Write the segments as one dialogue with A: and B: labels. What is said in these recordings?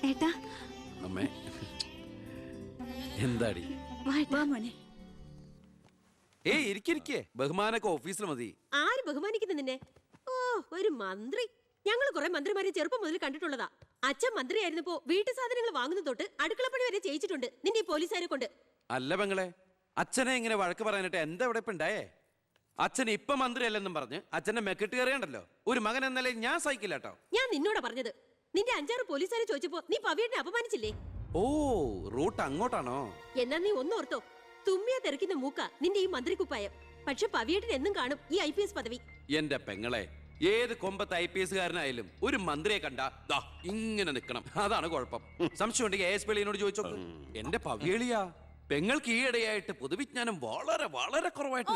A: ഏട്ടാ
B: അമ്മേ എന്താടി? ഏയ് ഇരിക്കെ, ബഹുമാനൊക്കെ ഓഫീസിൽ മതി.
C: ആര് ബഹുമാനിക്കുന്നു നിന്നെ? ഓ, ഒരു മന്ത്രി. ഞങ്ങൾ കുറെ മന്ത്രിമാരെ ചെറുപ്പം മുതൽ കണ്ടിട്ടുള്ളതാ. അച്ഛൻ മന്ത്രിയായിരുന്നപ്പോ വീട്ടു സാധനങ്ങൾ വാങ്ങുന്ന തൊട്ട് അടുക്കളപ്പണി വരെ ചെയ്യിച്ചിട്ടുണ്ട് നിന്റെ ഈ പോലീസുകാരെ കൊണ്ട്.
B: അല്ല പെങ്ങളെ, അച്ഛനെ ഇങ്ങനെ വഴക്ക് പറയാനായിട്ട് എന്താ ഇവിടെ ഇപ്പൊ ഉണ്ടായേ? അച്ഛൻ ഇപ്പൊ മന്ത്രിയല്ലെന്നും പറഞ്ഞ് അച്ഛന്റെ മെക്കെട്ട് കയറിയണ്ടല്ലോ. ഒരു മകൻ എന്നല്ലേ ഞാൻ സഹിക്കില്ല കേട്ടോ.
C: ഞാൻ നിന്നോടാ പറഞ്ഞത്. നിന്റെ 5-6 പോലീസുകാരെ ചോദിച്ചപ്പോ നീ പവിയെ അപമാനിച്ചില്ലേ?
B: ഓ, റൂട്ട് അങ്ങോട്ടാണോ?
C: എന്നാ നീ ഒന്നോർത്തോ, തുമ്മിയാ തെറിക്കുന്ന മൂക്ക നിന്റെ ഈ മന്ത്രിക്കുപ്പായം. പക്ഷെ പവിയേട്ടൻ എന്നും കാണും ഈ IPS പദവി.
B: എന്റെ പെങ്ങളെ, ഏത് കൊമ്പത്ത് IPS കാരനായാലും ഒരു മന്ത്രിയെ കണ്ടാ ദാ ഇങ്ങനെ നിക്കണം. അതാണ് കുഴപ്പം. സംശയം ഉണ്ടെങ്കിൽ AS പിള്ളിയോട് ചോദിച്ചോ. എന്റെ പവിയളിയാ, പെങ്ങൾക്ക് ഈയിടെയായിട്ട് പൊതുവിജ്ഞാനം വളരെ വളരെ കുറവായിട്ട്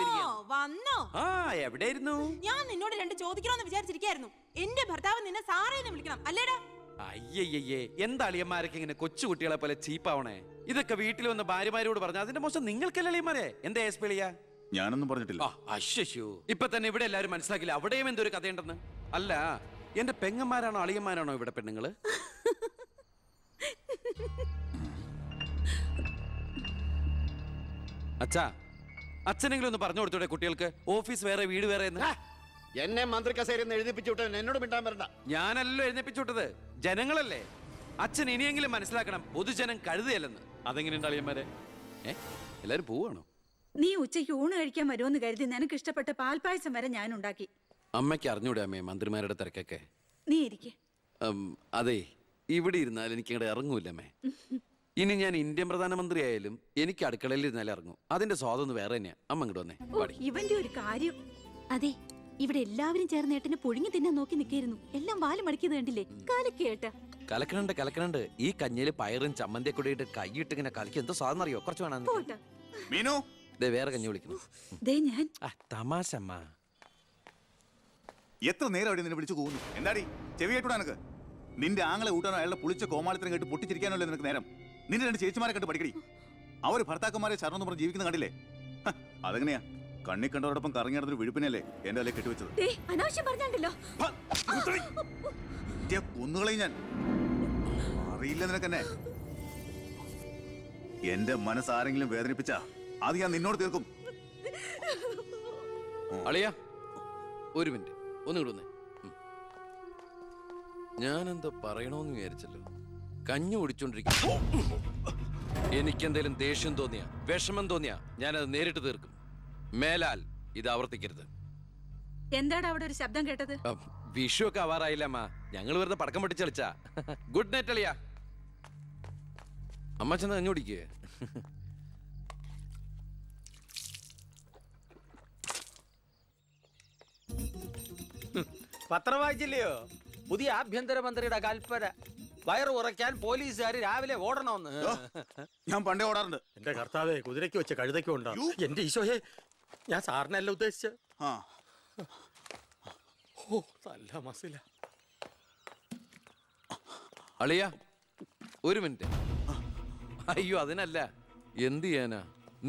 D: വന്നോ?
B: ആ, എവിടെയായിരുന്നു?
D: ഞാൻ നിന്നോട് 2 ചോദിക്കണമെന്ന് വിചാരിച്ചിരിക്കായിരുന്നു. എന്റെ ഭർത്താവ് നിന്നെ സാറേന്ന് വിളിക്കണം അല്ലേടാ?
B: അയ്യയ്യേ, എന്താ അളിയന്മാരൊക്കെ ഇങ്ങനെ കൊച്ചുകുട്ടികളെ പോലെ ചീപ്പാവണേ? ഇതൊക്കെ വീട്ടിൽ വന്ന ഭാര്യമാരോട് പറഞ്ഞ അതിന്റെ മോശം നിങ്ങൾക്കല്ലേ അളിയന്മാരെ? എന്താ AS പിള്ളിയാ?
E: ഞാനൊന്നും പറഞ്ഞിട്ടില്ല.
B: അശ്ശോ, ഇപ്പൊ തന്നെ ഇവിടെ എല്ലാവരും മനസ്സിലാക്കില്ല അവിടെയും എന്തൊരു കഥയുണ്ടെന്ന്. അല്ല, എന്റെ പെങ്ങന്മാരാണോ അളിയന്മാരാണോ ഇവിടെ പെണ്ണുങ്ങള്? അച്ഛാ, അച്ഛനെങ്കിലും ഒന്ന് പറഞ്ഞു കൊടുത്തൂടെ കുട്ടികൾക്ക്? ഓഫീസ് വേറെ വീട് വേറെ എന്ന്.
F: എന്നെ മന്ത്രി കസേരന്ന് എഴുതിപ്പിച്ചു വിട്ട എന്നോട് മിണ്ടാൻ വരണ്ട.
B: ഞാനല്ലോ എഴുന്നേപ്പിച്ചു വിട്ടത്, ജനങ്ങളല്ലേ. അച്ഛൻ ഇനിയെങ്കിലും മനസ്സിലാക്കണം, പൊതുജനം കഴുതയല്ലെന്ന്. അതെങ്ങനെയുണ്ട് അളിയന്മാരെ? എല്ലാരും പോവാണോ?
A: നീ ഉച്ചയ്ക്ക് ഊണ് കഴിക്കാൻ വരുമെന്ന് കരുതി നിനക്ക് ഇഷ്ടപ്പെട്ട പാൽപ്പായസം വരെ ഞാൻ ഉണ്ടാക്കി.
B: അമ്മയ്ക്ക് അറിഞ്ഞൂടെ അമ്മേ മന്ത്രിമാരുടെ തിരക്കൊക്കെ?
A: നീ ഇരിക്കെ.
B: അതെ, ഇവിടെ ഇരുന്നാൽ എനിക്ക് ഇങ്ങോട്ട് ഇറങ്ങൂല്ല അമ്മേ. ഇനി ഞാൻ ഇന്ത്യൻ പ്രധാനമന്ത്രി ആയാലും എനിക്ക് അടുക്കളയിൽ ഇരുന്നാലും ഇറങ്ങും. അതിന്റെ സ്വാദം വേറെ തന്നെയാ. അമ്മ ഇങ്ങോട്ട് വന്നേ.
A: ഇവന്റെ ഒരു കാര്യം.
G: അതെ, ഇവിടെ എല്ലാവരും ചേർന്ന് ഏട്ടനെ പുഴുങ്ങി തിന്നാൻ നോക്കി നിൽക്കായിരുന്നു. എല്ലാം വാല് മടക്കിയത് കണ്ടില്ലേ? കലക്കേട്ട.
B: കലക്കണുണ്ട്. ഈ കഞ്ഞില് പയറും ചമ്മന്തിയൊക്കെ കൂടിയിട്ട് കൈയിട്ട് ഇങ്ങനെ കലക്കി എന്തോ സാധനം അറിയോ? കുറച്ച് വേണം.
E: മീനു,
B: വേറെ കഞ്ഞി വിളിക്കുന്നു. തമാശ അമ്മ.
E: എത്ര നേരം അവിടെ നിന്നെ വിളിച്ചു പോകുന്നു? എന്താടി ചെവി കേട്ടൂടാ നിനക്ക്? നിന്റെ ആങ്ങളെ ഊട്ടാനോ അയാളുടെ പുളിച്ച കോമാളിത്തരം കേട്ട് പൊട്ടിച്ചിരിക്കാനല്ലോ നിനക്ക് നേരം? നിന്റെ 2 ചേച്ചിമാരെ കണ്ട് പഠിക്കടി. അവര് ഭർത്താക്കന്മാരെ ശരണം പറഞ്ഞ് ജീവിക്കുന്ന കണ്ടില്ലേ? അതെങ്ങനെയാ? കണ്ണി കണ്ടവരോടൊപ്പം കറങ്ങി നടന്നൊരു വിഴുപ്പിനല്ലേ എന്റെ അല്ലെ കെട്ടിവെച്ചത്? കൊന്നുകളയും ഞാൻ. അറിയില്ല നിനക്കെന്നെ. എന്റെ മനസ്സാരെങ്കിലും വേദനിപ്പിച്ച അത് ഞാൻ നിന്നോട് തീർക്കും.
B: അളിയാ, ഒരു മിനിറ്റ് ഒന്നും വന്നേ. ഞാനെന്തോ പറയണോന്ന് വിചാരിച്ചല്ലോ. കഞ്ഞി കുടിച്ചോണ്ടിരിക്കും. എനിക്കെന്തേലും ദേഷ്യം തോന്നിയ, വിഷമം തോന്നിയ ഞാനത് നേരിട്ട് തീർക്കും. മേലാൽ ഇത് ആവർത്തിക്കരുത്.
A: എന്താടാ അവിടെ ഒരു ശബ്ദം കേട്ടത്?
B: വിഷു ഒക്കെ ആവാറായില്ല അമ്മ. ഞങ്ങൾ വെറുതെ പടക്കം പൊട്ടിച്ചളിച്ചാ. ഗുഡ് നൈറ്റ് അളിയാ. അമ്മ ചെന്ന് കഞ്ഞി കുടിക്കേ.
H: പത്രം വായിച്ചില്ലയോ? പുതിയ ആഭ്യന്തരമന്ത്രിയുടെ കൽപ്പന. വയറ് ഉറയ്ക്കാൻ പോലീസുകാർ രാവിലെ ഓടണമെന്ന്.
E: ഞാൻ പണ്ടേ ഓടാറുണ്ട്.
H: എന്റെ കർത്താവേ, കുതിരയ്ക്ക് വെച്ച് കഴുതയ്ക്കും ഉണ്ടോ? എന്റെ ഈശോയെ, ഞാൻ സാറിനല്ല ഉദ്ദേശിച്ച. ഓ, നല്ല മസില.
B: അളിയാ, ഒരു മിനിറ്റ്. അയ്യോ, അതിനല്ല. എന്ത് ചെയ്യാനാ?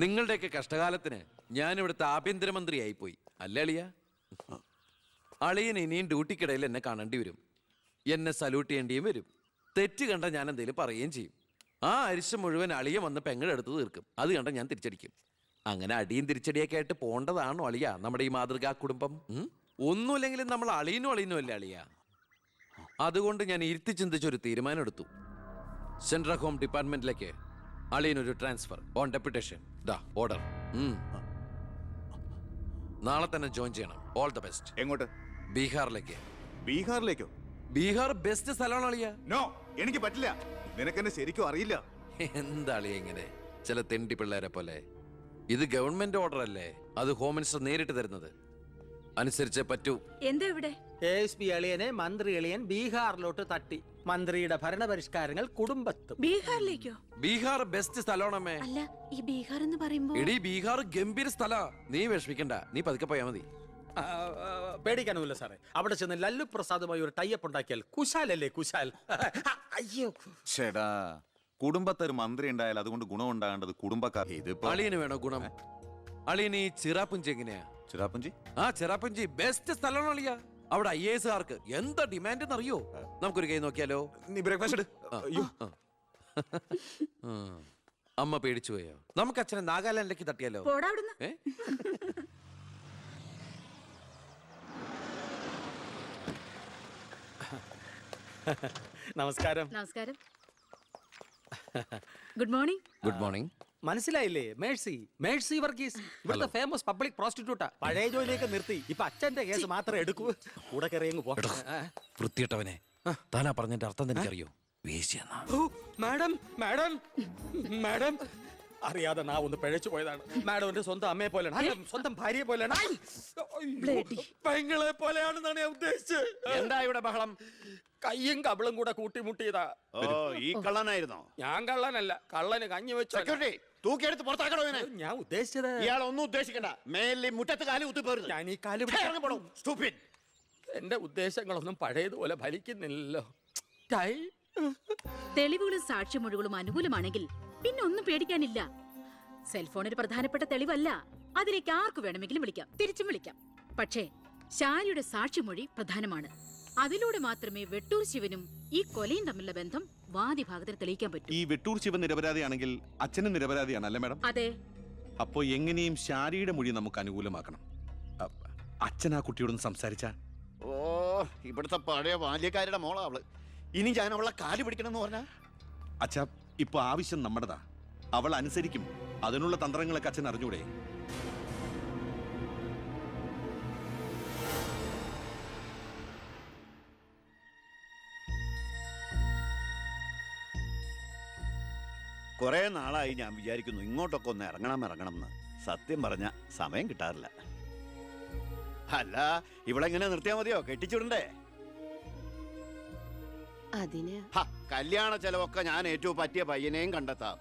B: നിങ്ങളുടെയൊക്കെ കഷ്ടകാലത്തിന് ഞാൻ ഇവിടുത്തെ ആഭ്യന്തരമന്ത്രിയായി പോയി അല്ലേ അളിയാ? അളിയൻ ഇനിയും ഡ്യൂട്ടിക്കിടയിൽ എന്നെ കാണേണ്ടി വരും. എന്നെ സല്യൂട്ട് ചെയ്യേണ്ടിയും വരും. തെറ്റ് കണ്ട ഞാൻ എന്തെങ്കിലും പറയുകയും ചെയ്യും. ആ അരിശം മുഴുവൻ അളിയൻ വന്ന് പെങ്ങളെടുത്ത് തീർക്കും. അത് കണ്ട ഞാൻ തിരിച്ചടിക്കും. അങ്ങനെ അടിയും തിരിച്ചടിയൊക്കെ ആയിട്ട് പോണ്ടതാണോ അളിയ നമ്മുടെ ഈ മാതൃകാ കുടുംബം? ഒന്നുമില്ലെങ്കിലും നമ്മൾ അളിയനും അല്ലേ അളിയ? അതുകൊണ്ട് ഞാൻ ഇരുത്തി ചിന്തിച്ചൊരു തീരുമാനം എടുത്തു. സെൻട്രൽ ഹോം ഡിപ്പാർട്ട്മെന്റിലേക്ക് അളിയനൊരു ട്രാൻസ്ഫർ ഓൺ ഡെപ്യൂട്ടേഷൻ. ഓർഡർ. നാളെ തന്നെ ജോയിൻ ചെയ്യണം. All the best.
E: എങ്ങോട്ട്?
B: ബീഹാറിലേക്ക്.
E: ബീഹാറിലേക്കോ?
B: ബീഹാർ ബെസ്റ്റ് സ്ഥലമാണ് അളിയ.
E: നോ, എനിക്ക് പറ്റില്ല. നിനക്കെന്നെ ശരിക്കും അറിയില്ല.
B: എന്താ അളിയ ഇങ്ങനെ ചില തെണ്ടി പിള്ളേരെ പോലെ? ഇത് ഗവൺമെന്റ് ഓർഡർ അല്ലേ? അത് ഹോം മിനിസ്റ്റർ നേരിട്ട് തരുന്നത്. അനുസരിച്ചേ പറ്റൂ.
A: എന്താ ഇവിടെ?
H: ASP അളിയനെ മന്ത്രി അളിയൻ ബീഹാറിലോട്ട് തട്ടി. മന്ത്രിയുടെ ഭരണപരിഷ്കാരങ്ങൾ കുടുംബത്തും.
A: ബീഹാറിലേക്കോ?
B: ബീഹാർ ബെസ്റ്റ് സ്ഥലമാണമ്മേ.
G: അല്ല, ഈ ബീഹാർ എന്ന് പറയുമ്പോ
B: എടീ, ബീഹാർ ഗംഭീര സ്ഥലാ. നീ വിഷമിക്കണ്ട, നീ പതുക്കെ പോയാ മതി.
H: പേടിക്കാനൊന്നുമില്ല സാറേ. അവിടെ ചെന്ന് ലല്ലു പ്രസാദുമായി ഒരു ടൈപ്പ് ഉണ്ടാക്കിയാൽ കുശാലല്ലേ കുശാൽ. അയ്യോ
E: ചേടാ, കുടുംബത്തൊരു മന്ത്രി ഉണ്ടായാൽ അതുകൊണ്ട് ഗുണം ഉണ്ടാകേണ്ടത് കുടുംബക്കാർ.
B: അളിയന് വേണോ ഗുണം? അളിയന് ഈ ചിറാപ്പുഞ്ചി എങ്ങനെയാ?
E: ചിറാപ്പുഞ്ചി?
B: ആ, ചിറാപ്പുഞ്ചി ബെസ്റ്റ് സ്ഥലമാണ് അളിയ. അവിടെ IASകാർക്ക് എന്താ ഡിമാൻഡ് എന്നറിയോ? നമുക്കൊരു കൈ നോക്കിയാലോ?
I: നീ ബ്രേക്ക്ഫാസ്റ്റ് അയ്യോ
B: ആ. അമ്മ പേടിച്ചു പോയോ? നമുക്ക് അച്ഛനെ നാഗാലാൻഡിലേക്ക് തട്ടിയാലോ?
A: പോടാ അവിടുന്ന്.
B: ഏ?
H: നമസ്കാരം.
G: നമസ്കാരം. Good morning.
B: Good morning.
H: മനസ്സിലായില്ലേ? മേഴ്സി മേഴ്സി വർഗീസ് ഇവിടുത്തെ ഫേമസ് പബ്ലിക് പ്രോസ്റ്റിറ്റ്യൂട്ടാ. പഴയ ജോലിയൊക്കെ നിർത്തി ഇപ്പൊ അച്ഛന്റെ കേസ് മാത്രമേ എടുക്കൂ. കൂടെ കയറിയങ്ങ് പോ.
B: വൃത്തിയിട്ടവനെ, താനാ പറഞ്ഞതിന്റെ അർത്ഥം എനിക്കറിയോ? വേശ്യെന്നാ.
H: ഓ, മാഡം മാഡം മാഡം അറിയാതെ നാ ഒന്ന് പിഴച്ചു പോയതാണ്. മാഡം എന്റെ സ്വന്തം അമ്മയെ പോലെയാണ്, അല്ല, സ്വന്തം ഭാര്യയെ പോലെയാണ്. ഐ! അയ്യോ, പെങ്ങളെ പോലെയാണെന്നാണ് ഞാൻ ഉദ്ദേശിച്ചത്.
F: എന്താ ഇവിടെ ബഹളം?
H: കയ്യും കബളും കൂടെ കൂട്ടിമുട്ടിയതാ.
F: ഓ, ഈ കള്ളനായിരുന്നോ?
H: ഞാൻ കള്ളനല്ല, കള്ളന് കഞ്ഞി വെച്ചു.
F: സെക്യൂരിറ്റി, തൂക്കിയെടുത്ത് പുറത്താക്കണോ ഇവനെ?
H: ഞാൻ ഉദ്ദേശിച്ചത്
F: ഇയാൾ ഒന്നും ഉദ്ദേശിക്കണ്ട. മേലിൽ മുറ്റത്ത് കാലി കുത്തിപ്പോരുത്.
H: ഞാൻ ഈ കാല്
F: Stupid.
H: എന്റെ ഉദ്ദേശങ്ങളൊന്നും പഴയതുപോലെ ഫലിക്കുന്നില്ലല്ലോ. ടൈ.
G: തെളിവുകളും സാക്ഷിമൊഴികളും അനുകൂലമാണെങ്കിൽ പിന്നെ ഒന്നും പേടിക്കാനില്ല. സെൽഫോൺ ഒരു പ്രധാനപ്പെട്ട തെളിവല്ല. അതിലേക്ക് ആർക്ക് വേണമെങ്കിലും വിളിക്കാം, തിരിച്ചും വിളിക്കാം. പക്ഷേ ശാരിയുടെ സാക്ഷിമൊഴി പ്രധാനമാണ്. അതിലൂടെ മാത്രമേ വെട്ടൂർ ശിവനും ഈ കൊലയും തമ്മിലുള്ള ബന്ധം വാദിഭാഗത്തിന് തെളിയിക്കാൻ പറ്റൂ.
J: ഈ വെട്ടൂർ ശിവൻ നിരപരാധിയാണെങ്കിൽ അച്ഛനും നിരപരാധിയാണ് അല്ലേ മാഡം?
G: അതെ.
J: അപ്പോ എങ്ങനെയും ശാരിയുടെ മൊഴി നമുക്ക് അനുകൂലമാക്കണം. അച്ഛൻ ആ കുട്ടിയോടൊന്ന് സംസാരിച്ച.
F: ഓ, ഇവിടുത്തെ പഴയ ബാല്യക്കാരുടെ മോളാ അവള്. ഇനി ഞാൻ അവളെ കാല് പിടിക്കണമെന്ന് പറഞ്ഞാ?
J: അച്ഛാ, ഇപ്പൊ ആവശ്യം നമ്മുടെതാ. അവൾ അനുസരിക്കും. അതിനുള്ള തന്ത്രങ്ങളൊക്കെ അച്ഛൻ അറിഞ്ഞൂടെ?
F: കുറെ നാളായി ഞാൻ വിചാരിക്കുന്നു ഇങ്ങോട്ടൊക്കെ ഒന്ന് ഇറങ്ങണം എന്ന്. സത്യം പറഞ്ഞ സമയം കിട്ടാറില്ല. അല്ല, ഇവളെങ്ങനെ നിർത്തിയാ മതിയോ? കെട്ടിച്ചുടണ്ടേ?
C: അതിന്
F: കല്യാണ ചെലവൊക്കെ ഞാൻ ഏറ്റവും പറ്റിയ പയ്യനെയും കണ്ടെത്താം.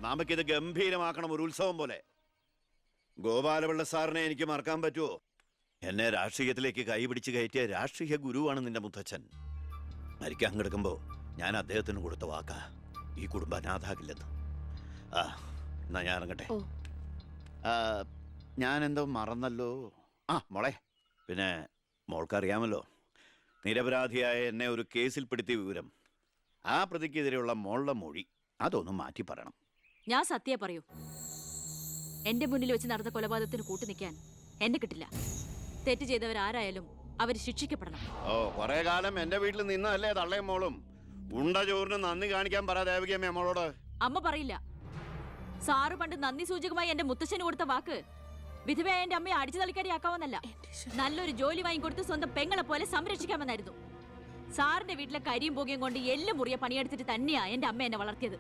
F: നമുക്കിത് ഗംഭീരമാക്കണം, ഒരു ഉത്സവം പോലെ. ഗോപാലപിള്ള സാറിനെ എനിക്ക് മറക്കാൻ പറ്റുമോ? എന്നെ രാഷ്ട്രീയത്തിലേക്ക് കൈപിടിച്ച് കയറ്റിയ രാഷ്ട്രീയ ഗുരുവാണ് നിന്റെ മുത്തച്ഛൻ. മരിക്കാൻ കിടക്കുമ്പോ ഞാൻ അദ്ദേഹത്തിന് കൊടുത്ത വാക്കാ, ഈ കുടുംബം അനാഥാകില്ലെന്ന്. എന്നാ ഞാൻ ഇറങ്ങട്ടെ. ഞാൻ എന്തോ മറന്നല്ലോ. മോളെ, പിന്നെ മോൾക്കറിയാമല്ലോ, നിരപരാധിയായ എന്നെ ഒരു കേസിൽപ്പെടുത്തിയ വിവരം. ആ പ്രതിക്കെതിരെയുള്ള മോളുടെ മൊഴി അതൊന്നും മാറ്റി പറയണം.
G: ഞാൻ സത്യം പറയൂ. എന്റെ മുന്നിൽ വെച്ച് നടന്ന കൊലപാതകത്തിന് കൂട്ടു നിൽക്കാൻ എന്നെ കിട്ടില്ല. തെറ്റ് ചെയ്തവരാരായാലും അവർ ശിക്ഷിക്കപ്പെടണം.
F: ഓ, കുറെ കാലം എന്റെ വീട്ടിൽ നിന്നല്ലേ തള്ളയും മോളും. ഉണ്ട ചോറിന് നന്ദി കാണിക്കാൻ പറ ദേവകിയമ്മ മോളോട്.
G: അമ്മ പറയില്ല. സാറ് പണ്ട് നന്ദി സൂചകമായി എന്റെ മുത്തശ്ശന് കൊടുത്ത വാക്ക് വിധവയായ എന്റെ അമ്മയെ അടിച്ചു തളിക്കാരിയാക്കാമെന്നല്ല, നല്ലൊരു ജോലി വാങ്ങിക്കൊടുത്ത് സ്വന്തം പെങ്ങളെ പോലെ സംരക്ഷിക്കാമെന്നായിരുന്നു. സാറിന്റെ വീട്ടിലെ കരിയും പുകയും കൊണ്ട് എല്ലും മുറിയ പണിയെടുത്തിട്ട് തന്നെയാ എന്റെ അമ്മ എന്നെ വളർത്തിയത്.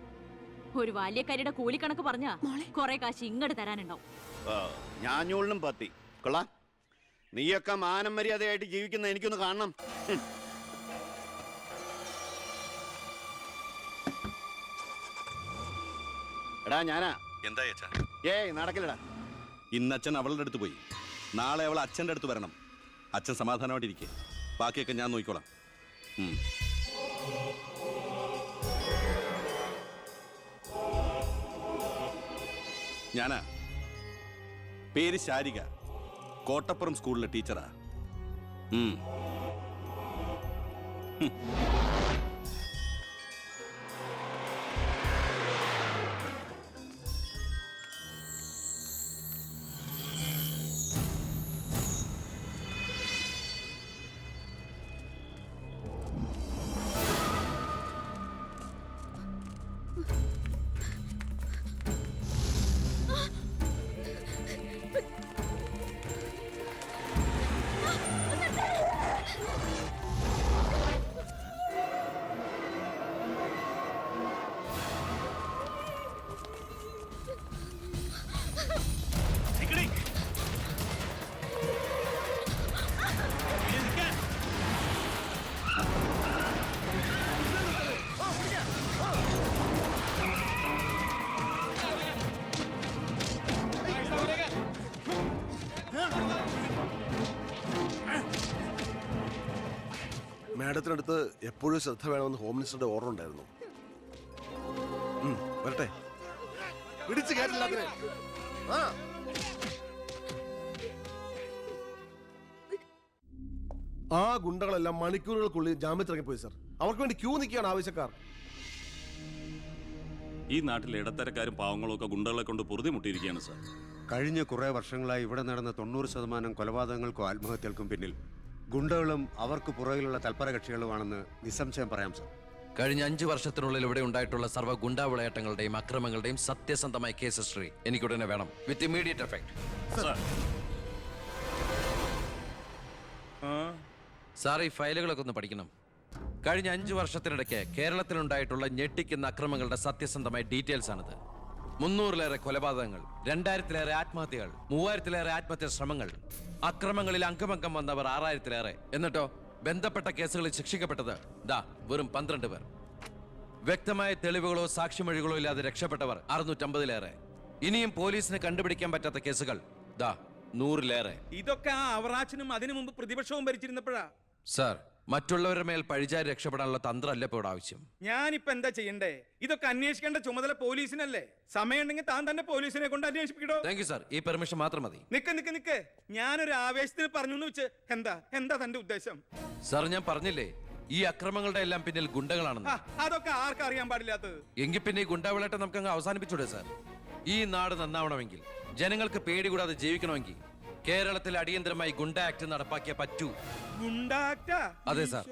G: ഒരു ബാല്യക്കാരിയുടെ കൂലിക്കണക്ക് പറഞ്ഞാ കുറെ കാശ് ഇങ്ങോട്ട് തരാനുണ്ടാവും.
F: ഞാഞ്ഞൂളിനും പത്തി കൊള്ളാം. നീയൊക്കെ മാനം മര്യാദയായിട്ട് ജീവിക്കുന്ന എനിക്കൊന്ന് കാണണം. എടാ ഞാനാ.
J: എന്താ അച്ഛാ?
F: ഏയ് നടക്കില്ലടാ.
J: ഇന്ന് അച്ഛൻ അവളുടെ അടുത്ത് പോയി. നാളെ അവൾ അച്ഛൻ്റെ അടുത്ത് വരണം. അച്ഛൻ സമാധാനമായിട്ടിരിക്കെ, ബാക്കിയൊക്കെ ഞാൻ നോക്കിക്കോളാം. ഞാനാ. പേര് ശാരിക, കോട്ടപ്പുറം സ്കൂളിലെ ടീച്ചറാ.
I: മാഡത്തിനടുത്ത് എപ്പോഴും ശ്രദ്ധ വേണമെന്ന് ഹോം മിനിസ്റ്ററുടെ ഓർഡർ ഉണ്ടായിരുന്നു. വരട്ടെ, പിടിച്ചു കയറ്റില്ല അതിനെ. ആ ഗുണ്ടകളെല്ലാം മണിക്കൂറുകൾക്കുള്ളിൽ ജാമ്യത്തിറങ്ങിപ്പോയി സർ. അവർക്ക് വേണ്ടി ക്യൂ നിൽക്കുകയാണ് ആവശ്യക്കാർ.
J: ഈ നാട്ടിലെ ഇടത്തരക്കാരും പാവങ്ങളും ഒക്കെ ഗുണ്ടകളെ കൊണ്ട് പൊറുതി മുട്ടിയിരിക്കുകയാണ് സാർ.
K: കഴിഞ്ഞ കുറേ വർഷങ്ങളായി ഇവിടെ നടന്ന 90% കൊലപാതകങ്ങൾക്കും ആത്മഹത്യകൾക്കും പിന്നിൽ ഗുണ്ടകളും അവർക്ക് പുറകിലുള്ള തൽപര കക്ഷികളുമാണെന്ന് നിസ്സംശയം പറയാം സർ.
B: കഴിഞ്ഞ 5 വർഷത്തിനുള്ളിൽ ഇവിടെ ഉണ്ടായിട്ടുള്ള സർവ്വ ഗുണ്ടാ വിളയാട്ടങ്ങളുടെയും അക്രമങ്ങളുടെയും സത്യസന്ധമായ കേസ് ഹിസ്റ്ററി എനിക്കുടനെ വേണം, വിത്ത് ഇമ്മീഡിയറ്റ് എഫക്ട്. സാർ, ഈ ഫയലുകളൊക്കെ ഒന്ന് പഠിക്കണം. കഴിഞ്ഞ 5 വർഷത്തിനിടയ്ക്ക് കേരളത്തിലുണ്ടായിട്ടുള്ള ഞെട്ടിക്കുന്ന അക്രമങ്ങളുടെ സത്യസന്ധമായ ഡീറ്റെയിൽസ് ആണിത്. 300-ലേറെ കൊലപാതകങ്ങൾ, 2000-ലേറെ ആത്മഹത്യകൾ, 3000-ലേറെ ആത്മഹത്യാ ശ്രമങ്ങൾ, അക്രമങ്ങളിൽ അംഗമംഗം വന്നവർ 6000-ലേറെ. എന്നിട്ടോ ബന്ധപ്പെട്ട കേസുകളിൽ ശിക്ഷിക്കപ്പെട്ടത് വെറും 12 പേർ. വ്യക്തമായ തെളിവുകളോ സാക്ഷിമൊഴികളോ ഇല്ലാതെ രക്ഷപ്പെട്ടവർ 650-ലേറെ. ഇനിയും പോലീസിന് കണ്ടുപിടിക്കാൻ പറ്റാത്ത കേസുകൾ 100-ലേറെ.
H: ഇതൊക്കെ ആ അവറാച്ചനും അതിനു മുമ്പ് പ്രതിപക്ഷവും ഭരിച്ചിരുന്നപ്പോഴാ.
B: സാർ, മറ്റുള്ളവരുടെ മേൽ പഴിചാരി രക്ഷപ്പെടാനുള്ള തന്ത്രമല്ല ഇപ്പോൾ ആവശ്യം.
H: ഞാനിപ്പോ എന്താ ചെയ്യണ്ടേ? ഇതൊക്കെ അന്വേഷിക്കേണ്ട ചുമതല പോലീസിനല്ലേ? സമയമുണ്ടെങ്കിൽ താൻ തന്നെ പോലീസിനെ കൊണ്ട് അന്വേഷിപ്പിക്കടോ.
B: താങ്ക് യു സാർ, ഈ പെർമിഷൻ മാത്രം മതി.
H: നിക്ക് ഞാനൊരു ആവേശത്തിന് പറഞ്ഞു എന്ന് വെച്ച് എന്താ തന്റെ ഉദ്ദേശം?
B: സാർ, ഞാൻ പറഞ്ഞില്ലേ ഈ അക്രമങ്ങളുടെ എല്ലാം പിന്നിൽ ഗുണ്ടകളാണെന്ന്.
H: അതൊക്കെ ആർക്കും അറിയാൻ പാടില്ലാത്തത്.
B: എങ്കിൽ പിന്നെ ഈ ഗുണ്ടാവിളാട്ടം നമുക്ക് അങ്ങ് അവസാനിപ്പിച്ചൂടെ സാർ? ഈ നാട് നന്നാവണമെങ്കിൽ, ജനങ്ങൾക്ക് പേടി കൂടാതെ ജീവിക്കണമെങ്കിൽ കേരളത്തിൽ അടിയന്തരമായി ഗുണ്ട ആക്ട് നടപ്പാക്കിയേ പറ്റൂ. അതെ സാർ,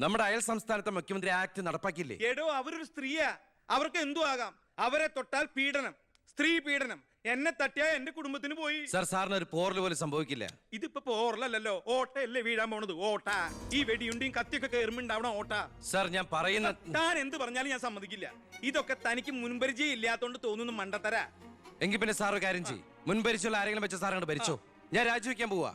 B: നമ്മുടെ അയൽ സംസ്ഥാനത്തെ മുഖ്യമന്ത്രി ആക്ട് നടപ്പാക്കിയില്ലേ?
H: എടോ, അവരൊരു സ്ത്രീയാ, അവർക്ക് എന്തു ആകാം. അവരെ തൊട്ടാൽ പീഡനം, സ്ത്രീ പീഡനം. എന്നെ തട്ടിയാ എന്റെ കുടുംബത്തിന് പോയി.
B: സാർ, സാറിന് ഒരു പോറൽ പോലും സംഭവിക്കില്ല.
H: ഇതിപ്പോ പോറലല്ലോ, ഓട്ടയല്ലേ വീഴാൻ പോണത്. ഓട്ട ഈ വെടിയുണ്ടിയും കത്തിയൊക്കെ കയറുമ്പോണ്ടാവണം ഓട്ട.
B: സാർ, ഞാൻ പറയുന്ന
H: താൻ എന്ത് പറഞ്ഞാലും ഞാൻ സമ്മതിക്കില്ല. ഇതൊക്കെ തനിക്ക് മുൻപരിചയം ഇല്ലാത്തോണ്ട് തോന്നുന്നു മണ്ടത്തരാ.
B: എങ്കിൽ പിന്നെ സാർ ഒരു കാര്യം ചെയ്യും, മുൻപരിച്ചുള്ള ആരെങ്കിലും വെച്ച സാർ അങ്ങോട്ട് ഭരിച്ചോ. ഞാൻ രാജിവെക്കാൻ പോവാ.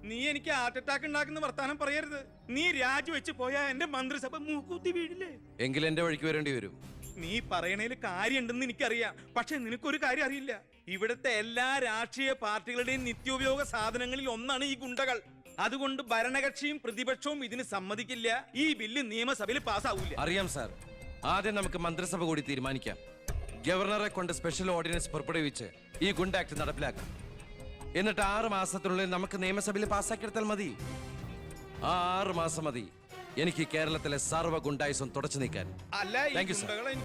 H: നീ എനിക്ക് ഹാർട്ട് അറ്റാക്ക് ഉണ്ടാക്കുന്ന വർത്താനം പറയരുത്. നീ രാജിവെച്ച് പോയാ എന്റെ മന്ത്രിസഭ മൂക്കൂത്തി വീഴില്ലേ?
B: എങ്കിൽ എന്റെ വഴിക്ക് വരേണ്ടി വരും.
H: നീ പറയണേല് കാര്യമുണ്ടെന്ന് എനിക്കറിയാം, പക്ഷെ നിനക്കൊരു കാര്യം അറിയില്ല. ഇവിടുത്തെ എല്ലാ രാഷ്ട്രീയ പാർട്ടികളുടെയും നിത്യോപയോഗ സാധനങ്ങളിൽ ഒന്നാണ് ഈ ഗുണ്ടകൾ. അതുകൊണ്ട് ഭരണകക്ഷിയും പ്രതിപക്ഷവും ഇതിന് സമ്മതിക്കില്ല. ഈ ബില്ല് നിയമസഭയിൽ പാസ്സാവൂല.
B: അറിയാം സാർ, ആദ്യം നമുക്ക് മന്ത്രിസഭ കൂടി തീരുമാനിക്കാം. ഗവർണറെ കൊണ്ട് സ്പെഷ്യൽ ഓർഡിനൻസ് പുറപ്പെടുവിച്ച് ഈ ഗുണ്ട ആക്ട് നടപ്പിലാക്കാം. എന്നിട്ട് 6 മാസത്തിനുള്ളിൽ നമുക്ക് നിയമസഭയിൽ പാസ്സാക്കിയെടുത്താൽ മതി. ആ 6 മാസം മതി എനിക്ക് കേരളത്തിലെ സർവ്വ ഗുണ്ടായുസം തുടച്ചു നീക്കാൻ.
H: അല്ല,
B: താങ്ക് യു സാർ.